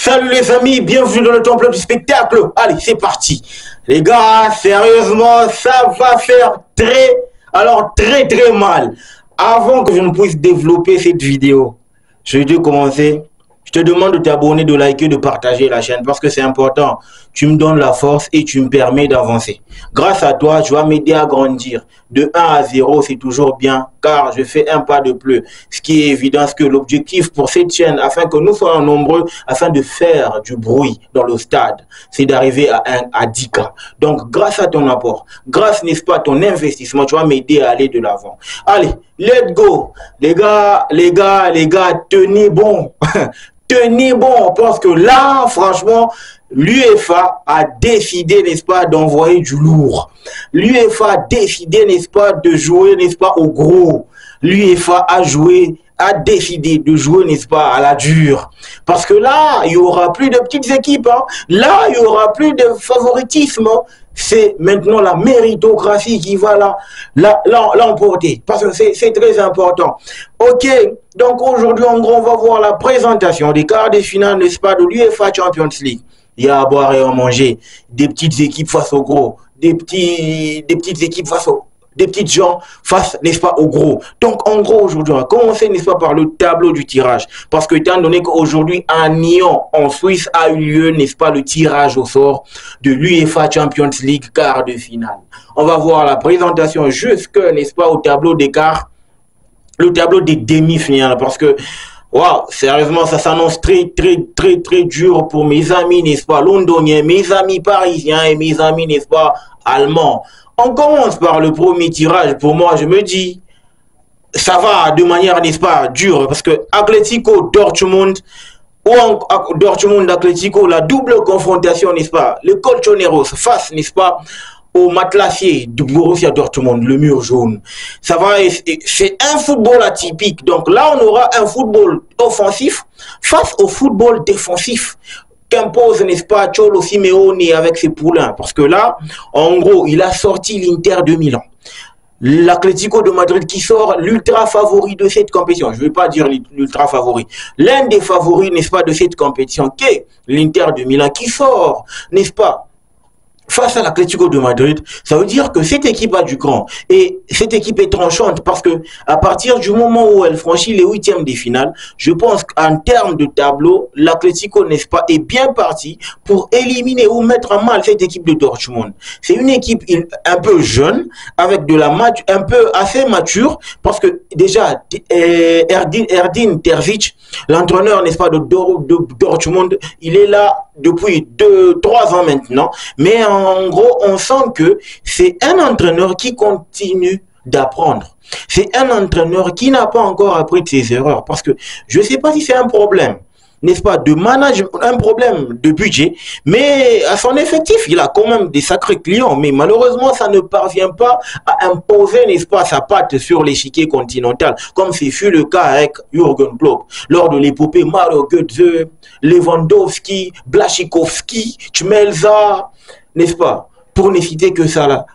Salut les amis, bienvenue dans le temple du spectacle. Allez, c'est parti. Les gars, sérieusement, ça va faire très mal. Avant que je ne puisse développer cette vidéo, je vais commencer. Je te demande de t'abonner, de liker, de partager la chaîne parce que c'est important. Tu me donnes la force et tu me permets d'avancer. Grâce à toi, tu vas m'aider à grandir. De 1 à 0, c'est toujours bien car je fais un pas de plus. Ce qui est évident, c'est que l'objectif pour cette chaîne, afin que nous soyons nombreux, afin de faire du bruit dans le stade, c'est d'arriver à 10K. Donc, grâce à ton apport, grâce, n'est-ce pas, à ton investissement, tu vas m'aider à aller de l'avant. Allez, let's go. Les gars, tenez bon. Tenez bon, parce que là, franchement, l'UEFA a décidé, n'est-ce pas, d'envoyer du lourd. L'UEFA a décidé, n'est-ce pas, de jouer, n'est-ce pas, au gros. L'UEFA a décidé de jouer, n'est-ce pas, à la dure. Parce que là, il n'y aura plus de petites équipes. Hein. Là, il n'y aura plus de favoritisme. C'est maintenant la méritocratie qui va l'emporter. Parce que c'est très important. Ok, donc aujourd'hui, en gros, on va voir la présentation des quarts de finale, n'est-ce pas, de l'UEFA Champions League. Il y a à boire et à manger. Des petites équipes face aux gros. Des petites équipes face aux... Des petites gens face, n'est-ce pas, au gros. Donc, en gros, aujourd'hui, on va commencer, n'est-ce pas, par le tableau du tirage. Parce que, étant donné qu'aujourd'hui, à Nyon, en Suisse, a eu lieu, n'est-ce pas, le tirage au sort de l'UEFA Champions League quart de finale. On va voir la présentation jusque, n'est-ce pas, au tableau des quarts, le tableau des demi-finales. Parce que, waouh, sérieusement, ça s'annonce très dur pour mes amis, n'est-ce pas, londoniens, mes amis parisiens et mes amis, n'est-ce pas, allemands. On commence par le premier tirage. Pour moi, je me dis, ça va de manière, n'est-ce pas, dure. Parce que Atlético Dortmund, Dortmund Atlético, la double confrontation, n'est-ce pas, le Colchoneros face, n'est-ce pas, au matelassier de Borussia Dortmund, le mur jaune. Ça va, c'est un football atypique. Donc là, on aura un football offensif face au football défensif qu'impose, n'est-ce pas, Cholo Simeone avec ses poulains. Parce que là, en gros, il a sorti l'Inter de Milan. L'Atlético de Madrid qui sort l'ultra favori de cette compétition. Je ne vais pas dire l'ultra favori. L'un des favoris, n'est-ce pas, de cette compétition, qui est l'Inter de Milan, qui sort, n'est-ce pas, face à l'Atlético de Madrid. Ça veut dire que cette équipe a du cran. Et cette équipe est tranchante parce que à partir du moment où elle franchit les huitièmes des finales, je pense qu'en termes de tableau, l'Atlético, n'est-ce pas, est bien parti pour éliminer ou mettre en mal cette équipe de Dortmund. C'est une équipe un peu jeune, avec de la un peu assez mature, parce que déjà, Edin Terzic, l'entraîneur, n'est-ce pas, de Dortmund, il est là depuis 3 ans maintenant, mais en gros, on sent que c'est un entraîneur qui continue d'apprendre. C'est un entraîneur qui n'a pas encore appris de ses erreurs, parce que je ne sais pas si c'est un problème, n'est-ce pas, de management, un problème de budget, mais à son effectif, il a quand même des sacrés clients, mais malheureusement, ça ne parvient pas à imposer, n'est-ce pas, sa patte sur l'échiquier continental, comme ce fut le cas avec Jürgen Klopp, lors de l'épopée Mario Götze, Lewandowski, Blaszczykowski, Chmelza, n'est-ce pas, pour ne citer que ça là.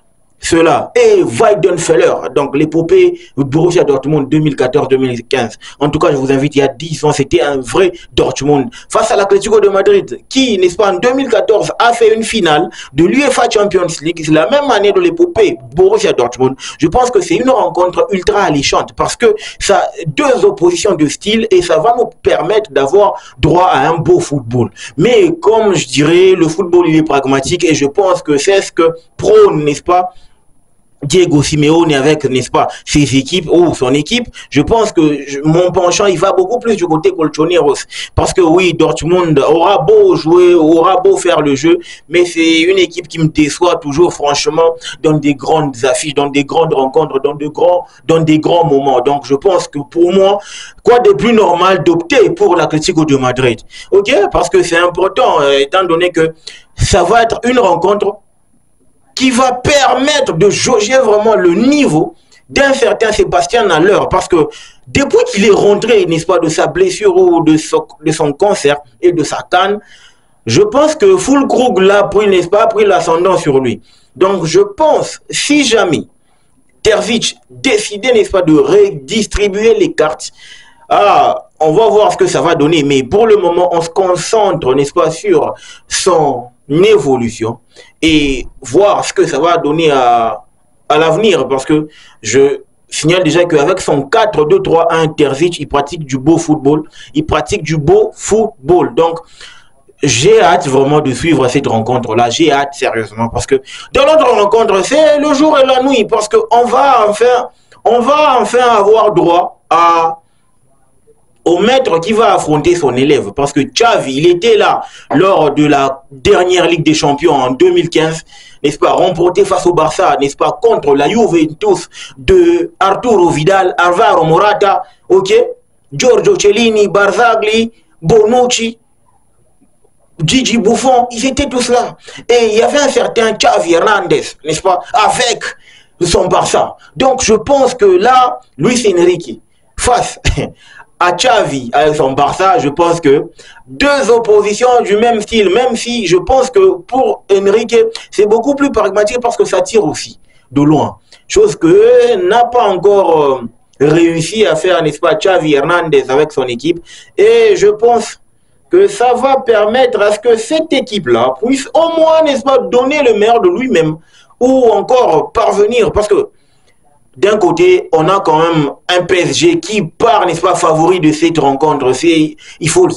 Cela et Weidenfeller, donc l'épopée Borussia Dortmund 2014-2015. En tout cas, je vous invite, il y a 10 ans, c'était un vrai Dortmund face à l'Atlético de Madrid qui, n'est-ce pas, en 2014 a fait une finale de l'UEFA Champions League. C'est la même année de l'épopée Borussia Dortmund. Je pense que c'est une rencontre ultra alléchante parce que ça a deux oppositions de style et ça va nous permettre d'avoir droit à un beau football. Mais comme je dirais, le football il est pragmatique et je pense que c'est ce que prône, n'est-ce pas, Diego Simeone avec, n'est-ce pas, ses équipes ou son équipe. Je pense que mon penchant, il va beaucoup plus du côté Colchoneros. Parce que oui, Dortmund aura beau jouer, aura beau faire le jeu, mais c'est une équipe qui me déçoit toujours, franchement, dans des grandes affiches, dans des grandes rencontres, dans des grands moments. Donc, je pense que pour moi, quoi de plus normal d'opter pour l'Atlético de Madrid. Ok? Parce que c'est important, étant donné que ça va être une rencontre qui va permettre de jauger vraiment le niveau d'un certain Sébastien Haller. Parce que depuis qu'il est rentré, n'est-ce pas, de sa blessure ou de son cancer et de sa canne, je pense que Füllkrug l'a pris, n'est-ce pas, pris l'ascendant sur lui. Donc je pense, si jamais Terzic décidait, n'est-ce pas, de redistribuer les cartes, on va voir ce que ça va donner. Mais pour le moment, on se concentre, n'est-ce pas, sur son évolution et voir ce que ça va donner à l'avenir. Parce que je signale déjà qu'avec son 4-2-3-1, Terzic, il pratique du beau football. Il pratique du beau football. Donc, j'ai hâte vraiment de suivre cette rencontre-là. J'ai hâte sérieusement parce que dans notre rencontre, c'est le jour et la nuit parce qu'on va enfin avoir droit au maître qui va affronter son élève. Parce que Xavi, il était là lors de la dernière Ligue des Champions en 2015, n'est-ce pas, remporté face au Barça, n'est-ce pas, contre la Juventus de Arturo Vidal, Alvaro Morata, ok, Giorgio Cellini, Barzagli, Bonucci, Gigi Buffon, ils étaient tous là. Et il y avait un certain Xavi Hernandez, n'est-ce pas, avec son Barça. Donc je pense que là, Luis Enrique, face à Xavi avec son Barça, je pense que deux oppositions du même style, même si je pense que pour Enrique, c'est beaucoup plus pragmatique parce que ça tire aussi de loin. Chose que n'a pas encore réussi à faire, n'est-ce pas, Xavi Hernandez avec son équipe. Et je pense que ça va permettre à ce que cette équipe-là puisse au moins, n'est-ce pas, donner le meilleur de lui-même ou encore parvenir. Parce que d'un côté, on a quand même un PSG qui part, n'est-ce pas, favori de cette rencontre. Il faut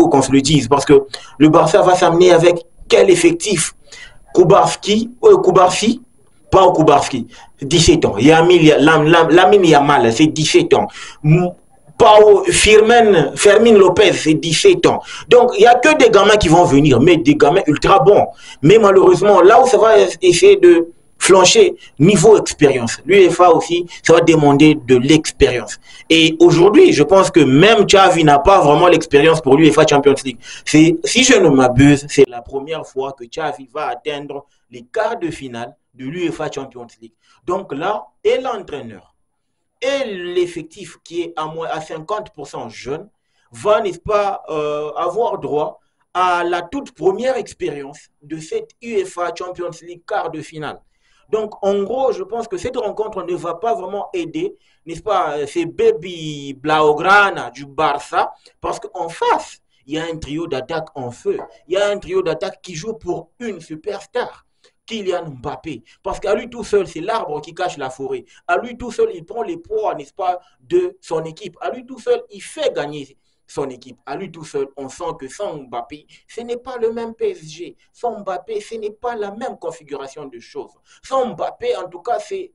qu'on se le dise parce que le Barça va s'amener avec quel effectif? Kubarski, pas au Kubarski, 17 ans. Lamine Yamal, c'est 17 ans. Fermin Lopez, c'est 17 ans. Donc, il n'y a que des gamins qui vont venir, mais des gamins ultra bons. Mais malheureusement, là où ça va essayer de flancher, niveau expérience. L'UEFA aussi, ça va demander de l'expérience. Et aujourd'hui, je pense que même Xavi n'a pas vraiment l'expérience pour l'UEFA Champions League. Si je ne m'abuse, c'est la première fois que Xavi va atteindre les quarts de finale de l'UEFA Champions League. Donc là, et l'entraîneur, et l'effectif qui est à 50% jeune, va, n'est-ce pas, avoir droit à la toute première expérience de cette UEFA Champions League quart de finale. Donc, en gros, je pense que cette rencontre ne va pas vraiment aider, n'est-ce pas, ces baby Blaugrana du Barça, parce qu'en face, il y a un trio d'attaque en feu. Il y a un trio d'attaque qui joue pour une superstar. Kylian Mbappé, parce qu'à lui tout seul, c'est l'arbre qui cache la forêt. À lui tout seul, il prend les proies, n'est-ce pas, de son équipe. À lui tout seul, il fait gagner son équipe. À lui tout seul, on sent que sans Mbappé, ce n'est pas le même PSG. Sans Mbappé, ce n'est pas la même configuration de choses. Sans Mbappé, en tout cas, c'est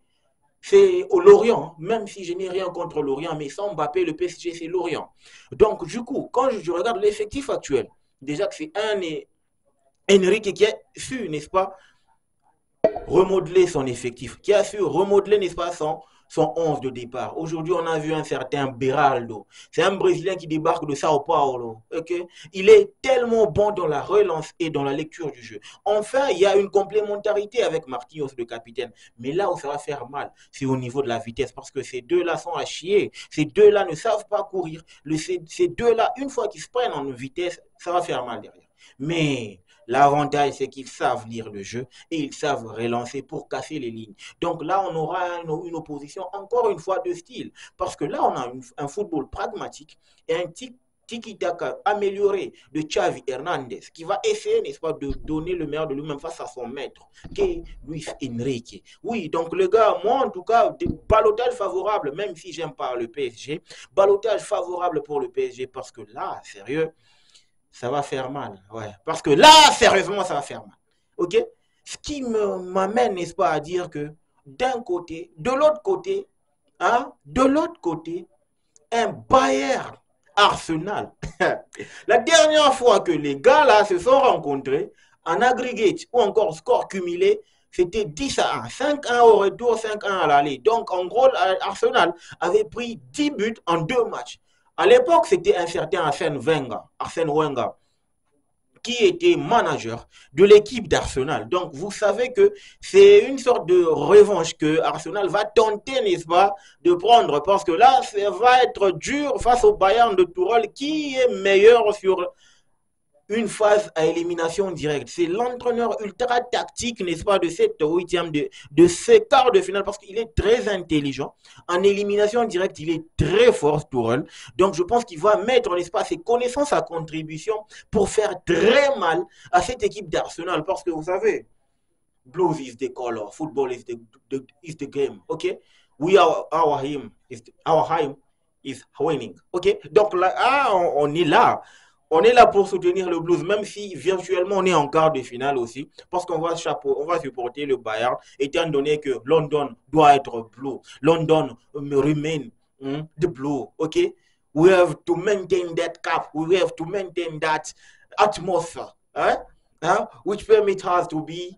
au Lorient, même si je n'ai rien contre Lorient, mais sans Mbappé, le PSG, c'est Lorient. Donc, du coup, quand je regarde l'effectif actuel, déjà que c'est Enrique qui a su, n'est-ce pas, remodeler son effectif, qui a su remodeler, n'est-ce pas, son 11 de départ. Aujourd'hui, on a vu un certain Beraldo. C'est un Brésilien qui débarque de Sao Paulo. Okay? Il est tellement bon dans la relance et dans la lecture du jeu. Enfin, il y a une complémentarité avec Marquinhos, le capitaine. Mais là où ça va faire mal, c'est au niveau de la vitesse, parce que ces deux-là sont à chier. Ces deux-là ne savent pas courir. Ces deux-là, une fois qu'ils se prennent en vitesse, ça va faire mal derrière. Mais l'avantage, c'est qu'ils savent lire le jeu et ils savent relancer pour casser les lignes. Donc là, on aura une opposition, encore une fois, de style. Parce que là, on a un football pragmatique et un tiki-taka amélioré de Xavi Hernandez qui va essayer, n'est-ce pas, de donner le meilleur de lui-même face à son maître, qui est Luis Enrique. Oui, donc le gars, moi, en tout cas, ballottage favorable, même si j'aime pas le PSG, ballottage favorable pour le PSG parce que là, sérieux, ça va faire mal, ouais. Parce que là, sérieusement, ça va faire mal. Ok? Ce qui m'amène, n'est-ce pas, à dire que d'un côté, de l'autre côté, un Bayern Arsenal. La dernière fois que les gars là se sont rencontrés, en aggregate ou encore score cumulé, c'était 10-1. 5-1 au retour, 5-1 à l'aller. Donc, en gros, Arsenal avait pris 10 buts en 2 matchs. À l'époque, c'était un certain Arsène Wenger, qui était manager de l'équipe d'Arsenal. Donc, vous savez que c'est une sorte de revanche que Arsenal va tenter, n'est-ce pas, de prendre. Parce que là, ça va être dur face au Bayern de Tourelle, qui est meilleur sur une phase à élimination directe. C'est l'entraîneur ultra tactique, n'est-ce pas, de cette huitième, de ce quart de finale, parce qu'il est très intelligent. En élimination directe, il est très fort, Tourelle. Donc, je pense qu'il va mettre, n'est-ce pas, ses connaissances à contribution pour faire très mal à cette équipe d'Arsenal. Parce que vous savez, blues is the color, football is the game. OK? Our aim is winning. OK? Donc, là, on est là. On est là pour soutenir le Blues, même si virtuellement on est en quart de finale aussi, parce qu'on va supporter le Bayern, étant donné que London doit être blue. London remain the blue, okay? We have to maintain that cap. We have to maintain that atmosphere, which permits us to be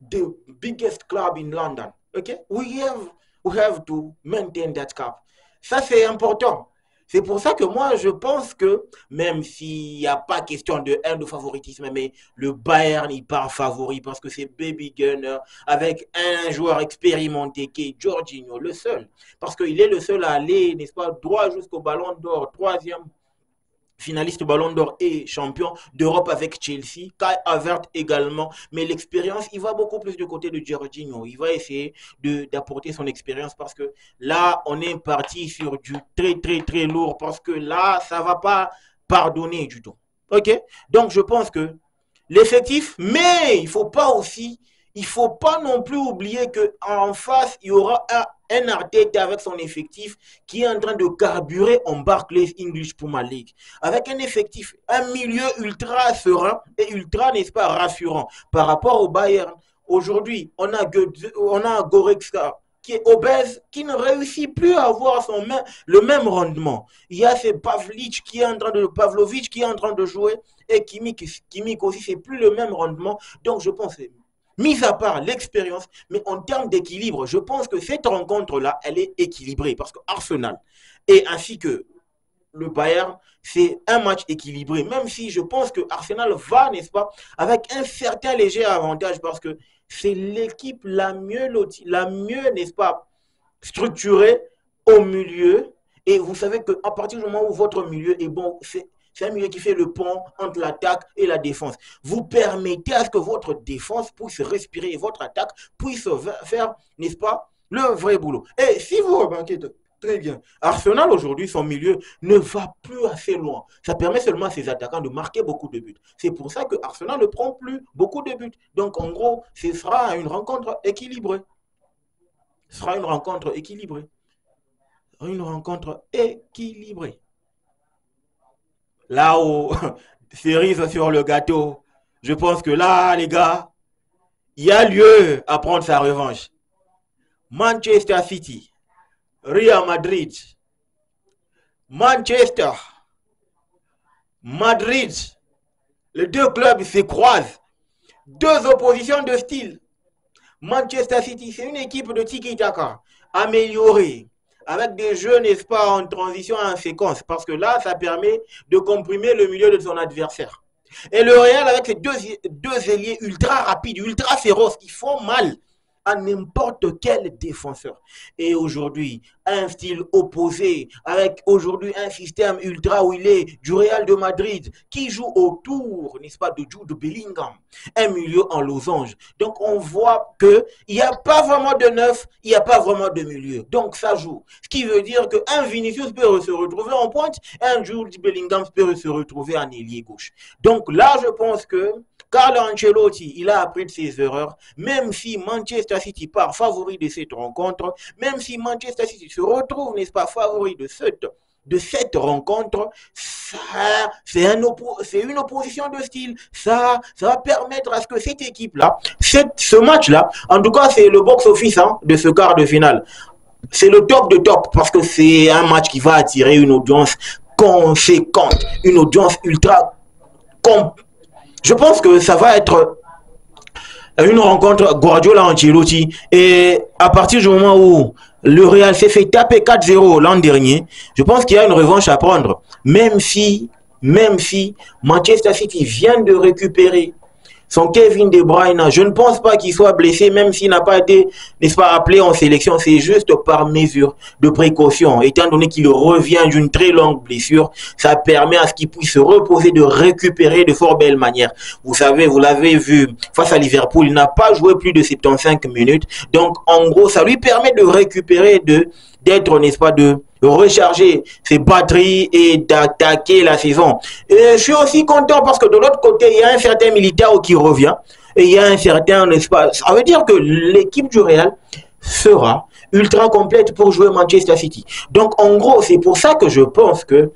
the biggest club in London, okay? We have to maintain that cap. Ça, c'est important. C'est pour ça que moi, je pense que même s'il n'y a pas question de favoritisme, mais le Bayern, il part favori parce que c'est Baby Gunner avec un joueur expérimenté qui est Jorginho, le seul. Parce qu'il est le seul à aller, n'est-ce pas, droit jusqu'au Ballon d'Or, troisième finaliste Ballon d'Or et champion d'Europe avec Chelsea, Kai Havertz également, mais l'expérience, il va beaucoup plus du côté de Jorginho. Il va essayer d'apporter son expérience parce que là, on est parti sur du très lourd parce que là, ça ne va pas pardonner du tout. OK? Donc, je pense que l'effectif, mais il ne faut pas non plus oublier qu'en face, il y aura un Arteta avec son effectif qui est en train de carburer en Barclays English Premier League. Avec un effectif, un milieu ultra serein et ultra, n'est-ce pas, rassurant par rapport au Bayern. Aujourd'hui, on a Goretzka qui est obèse, qui ne réussit plus à avoir le même rendement. Il y a Pavlovic qui est en train de jouer et Kimmich aussi, c'est plus le même rendement. Donc, je pense mis à part l'expérience, mais en termes d'équilibre, je pense que cette rencontre-là, elle est équilibrée parce que Arsenal et ainsi que le Bayern, c'est un match équilibré, même si je pense que Arsenal va, n'est-ce pas, avec un certain léger avantage parce que c'est l'équipe la mieux, n'est-ce pas, structurée au milieu. Et vous savez qu'à partir du moment où votre milieu est bon, c'est un milieu qui fait le pont entre l'attaque et la défense. Vous permettez à ce que votre défense puisse respirer et votre attaque puisse faire, n'est-ce pas, le vrai boulot. Et si vous remarquez très bien, Arsenal aujourd'hui, son milieu ne va plus assez loin. Ça permet seulement à ses attaquants de marquer beaucoup de buts. C'est pour ça que Arsenal ne prend plus beaucoup de buts. Donc en gros, ce sera une rencontre équilibrée. Ce sera une rencontre équilibrée. Une rencontre équilibrée. Là où cerise sur le gâteau, je pense que là, les gars, il y a lieu à prendre sa revanche. Manchester City, Real Madrid, Manchester, Madrid, les deux clubs se croisent. Deux oppositions de style. Manchester City, c'est une équipe de tiki-taka améliorée, avec des jeux, n'est-ce pas, en transition en séquence, parce que là, ça permet de comprimer le milieu de son adversaire. Et le Real, avec ses deux ailiers ultra rapides, ultra féroces, qui font mal à n'importe quel défenseur. Et aujourd'hui, un style opposé, avec aujourd'hui un système ultra où il est du Real de Madrid, qui joue autour, n'est-ce pas, de Jude Bellingham, un milieu en losange. Donc on voit qu'il n'y a pas vraiment de neuf, il n'y a pas vraiment de milieu. Donc ça joue. Ce qui veut dire qu'un Vinicius peut se retrouver en pointe, un Jude Bellingham peut se retrouver en ailier gauche. Donc là, je pense que Carlo Ancelotti, il a appris de ses erreurs, même si Manchester City part favori de cette rencontre, même si Manchester City se retrouve, n'est-ce pas, favori de cette rencontre, c'est une opposition de style. Ça va permettre à ce que cette équipe-là, ce match-là, en tout cas, c'est le box-office de ce quart de finale. C'est le top de top parce que c'est un match qui va attirer une audience conséquente, une audience ultra Je pense que ça va être une rencontre Guardiola-Ancelotti. Et à partir du moment où le Real s'est fait taper 4-0 l'an dernier, je pense qu'il y a une revanche à prendre. Même si Manchester City vient de récupérer son Kevin De Bruyne, je ne pense pas qu'il soit blessé, même s'il n'a pas été, n'est-ce pas, appelé en sélection. C'est juste par mesure de précaution. Étant donné qu'il revient d'une très longue blessure, ça permet à ce qu'il puisse se reposer, de récupérer de fort belle manière. Vous savez, vous l'avez vu face à Liverpool, il n'a pas joué plus de 75 minutes. Donc, en gros, ça lui permet de récupérer, d'être, n'est-ce pas, de recharger ses batteries et d'attaquer la saison. Et je suis aussi content parce que de l'autre côté, il y a un certain militaire qui revient et il y a un certain, n'est-ce pas, ça veut dire que l'équipe du Real sera ultra complète pour jouer Manchester City. Donc, en gros, c'est pour ça que je pense que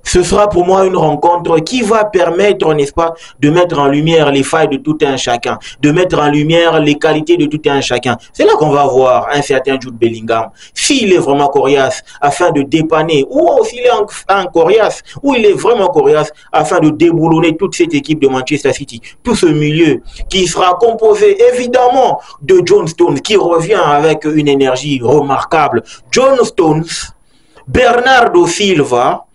ce sera pour moi une rencontre qui va permettre, n'est-ce pas, de mettre en lumière les failles de tout un chacun, de mettre en lumière les qualités de tout un chacun. C'est là qu'on va voir un certain Jude Bellingham, s'il est vraiment coriace, afin de dépanner, ou s'il est un coriace, ou il est vraiment coriace, afin de déboulonner toute cette équipe de Manchester City. Tout ce milieu qui sera composé évidemment de John Stones, qui revient avec une énergie remarquable. John Stones, Bernardo Silva,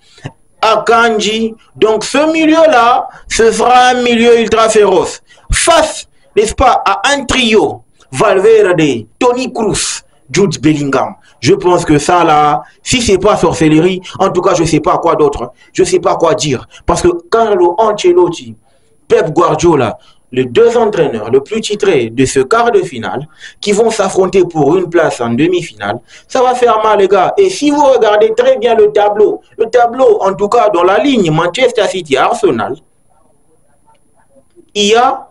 Akanji. Donc ce milieu-là, ce sera un milieu ultra féroce. Face, n'est-ce pas, à un trio, Valverde, Toni Kroos, Jude Bellingham. Je pense que ça là, si c'est pas sorcellerie, en tout cas je sais pas quoi d'autre. Je sais pas quoi dire. Parce que Carlo Ancelotti, Pep Guardiola, les deux entraîneurs le plus titrés de ce quart de finale, qui vont s'affronter pour une place en demi-finale, ça va faire mal les gars. Et si vous regardez très bien le tableau en tout cas dans la ligne Manchester City-Arsenal, il y a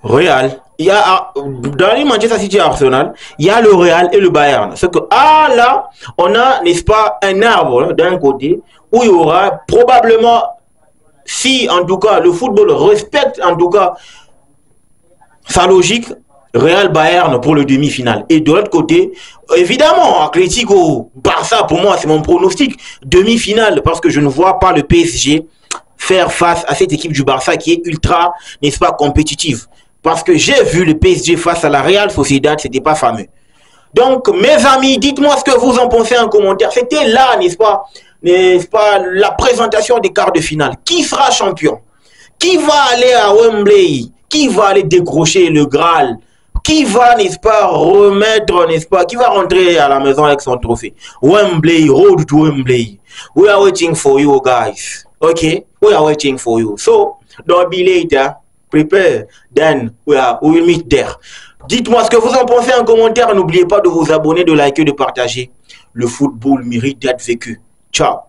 Real, il y a dans la ligne Manchester City-Arsenal, il y a le Real et le Bayern. C'est que là, on a, n'est-ce pas, un arbre d'un côté où il y aura probablement, si en tout cas le football respecte en tout cas sa logique, Real Bayern pour le demi-finale. Et de l'autre côté, évidemment, Atlético Barça, pour moi c'est mon pronostic, demi-finale, parce que je ne vois pas le PSG faire face à cette équipe du Barça qui est ultra, n'est-ce pas, compétitive. Parce que j'ai vu le PSG face à la Real Sociedad, c'était pas fameux. Donc mes amis, dites-moi ce que vous en pensez en commentaire. C'était là, n'est-ce pas, la présentation des quarts de finale. Qui sera champion? Qui va aller à Wembley? Qui va aller décrocher le Graal? Qui va, n'est-ce pas, remettre, n'est-ce pas, qui va rentrer à la maison avec son trophée? Wembley, road to Wembley. We are waiting for you guys. Okay? We are waiting for you. So, don't be late, hein? Prepare. Then, we will meet there. Dites-moi ce que vous en pensez en commentaire. N'oubliez pas de vous abonner, de liker, de partager. Le football mérite d'être vécu. Ciao.